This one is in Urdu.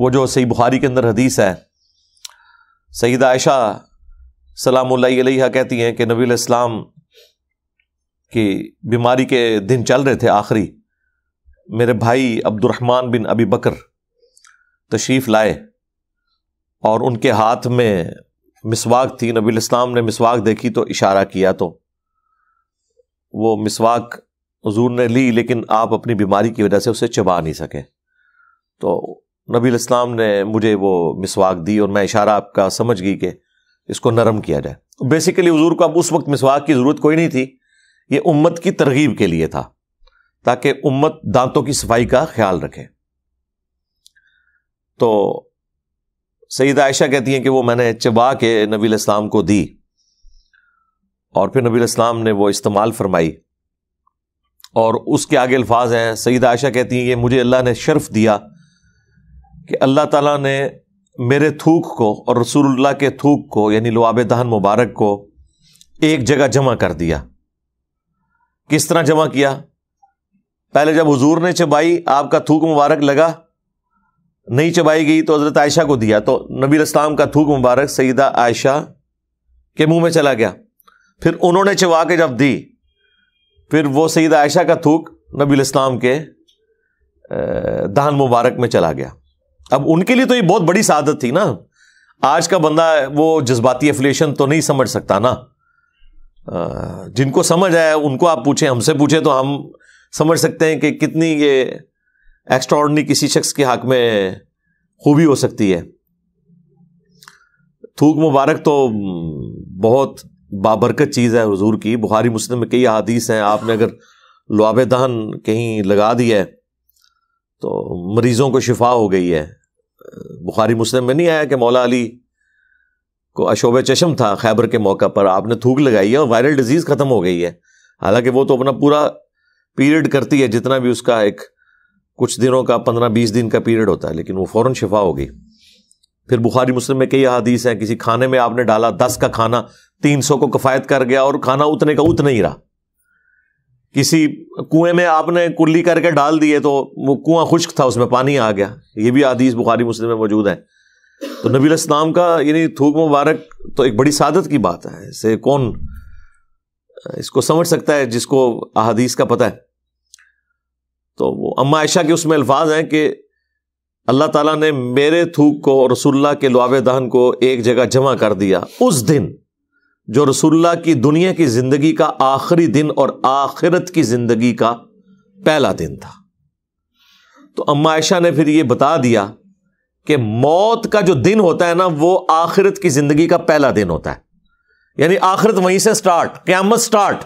وہ جو صحیح بخاری کے اندر حدیث ہے، سیدہ عائشہ سلام اللہ علیہا کہتی ہیں کہ نبی علیہ السلام کی بیماری کے دن چل رہے تھے آخری، میرے بھائی عبد الرحمن بن ابی بکر تشریف لائے اور ان کے ہاتھ میں مسواک تھی. نبی علیہ السلام نے مسواک دیکھی تو اشارہ کیا، تو وہ مسواک حضور نے لی، لیکن آپ اپنی بیماری کی وجہ سے اسے چبا نہیں سکے. تو نبی علیہ السلام نے مجھے وہ مسواک دی اور میں اشارہ آپ کا سمجھ گئی کہ اس کو نرم کیا جائے. بیسیکلی حضور کو اب اس وقت مسواک کی ضرورت کوئی نہیں تھی، یہ امت کی ترغیب کے لیے تھا تاکہ امت دانتوں کی صفائی کا خیال رکھے. تو سیدہ عائشہ کہتی ہیں کہ وہ میں نے چبا کے نبی علیہ السلام کو دی اور پھر نبی علیہ السلام نے وہ استعمال فرمائی. اور اس کے آگے الفاظ ہیں، سیدہ عائشہ کہتی ہیں کہ مجھے اللہ نے شرف دیا کہ اللہ تعالیٰ نے میرے تھوک کو اور رسول اللہ کے تھوک کو یعنی لعاب دہن مبارک کو ایک جگہ جمع کر دیا. کس طرح جمع کیا؟ پہلے جب حضور نے چبائی، آپ کا تھوک مبارک لگا، نہیں چبائی گئی تو حضرت عائشہ کو دیا، تو نبی علیہ السلام کا تھوک مبارک سیدہ عائشہ کے منہ میں چلا گیا. پھر انہوں نے چبا کے جب دی، پھر وہ سیدہ عائشہ کا تھوک نبی علیہ السلام کے دہن مبارک میں چلا گیا. اب ان کے لیے تو یہ بہت بڑی سعادت تھی نا. آج کا بندہ وہ جذباتی افلیشن تو نہیں سمجھ سکتا نا. جن کو سمجھ آیا ان کو آپ پوچھیں، ہم سے پوچھیں تو ہم سمجھ سکتے ہیں کہ کتنی یہ ایکسٹراڈنری کسی شخص کے حق میں خوبی ہو سکتی ہے. تھوک مبارک تو بہت بابرکت چیز ہے حضور کی. بخاری مسلم میں کئی احادیث ہیں، آپ نے اگر لعاب دہن کہیں لگا دیا ہے تو مریضوں کو شفا ہو گئی ہے. بخاری مسلم میں نہیں آیا کہ مولا علی کو اشوب چشم تھا خیبر کے موقع پر، آپ نے تھوک لگائی ہے اور وائرل ڈیزیز ختم ہو گئی ہے. حالانکہ وہ تو اپنا پورا پیریڈ کرتی ہے، جتنا بھی اس کا ایک کچھ دنوں کا 15-20 دن کا پیریڈ ہوتا ہے، لیکن وہ فوراً شفا ہو گئی. پھر بخاری مسلم میں کئی احادیث ہیں، کسی کھانے میں آپ نے ڈالا 10 کا کھانا 300 کو کفایت کر گیا اور کھانا اتنے کا اتنا ہی رہا. کسی کنویں میں آپ نے کلی کر کے ڈال دیے تو وہ کنواں خشک تھا، اس میں پانی آ گیا. یہ بھی حدیث بخاری مسلم میں موجود ہے. تو نبی علیہ السلام کا یعنی تھوک مبارک تو ایک بڑی سعادت کی بات ہے. اسے کون اس کو سمجھ سکتا ہے جس کو احادیث کا پتہ ہے. تو وہ اما عائشہ کے اس میں الفاظ ہیں کہ اللہ تعالیٰ نے میرے تھوک کو اور رسول اللہ کے لعاب دہن کو ایک جگہ جمع کر دیا اس دن جو رسول اللہ کی دنیا کی زندگی کا آخری دن اور آخرت کی زندگی کا پہلا دن تھا. تو اما عائشہ نے پھر یہ بتا دیا کہ موت کا جو دن ہوتا ہے نا وہ آخرت کی زندگی کا پہلا دن ہوتا ہے. یعنی آخرت وہیں سے سٹارٹ، قیامت سٹارٹ.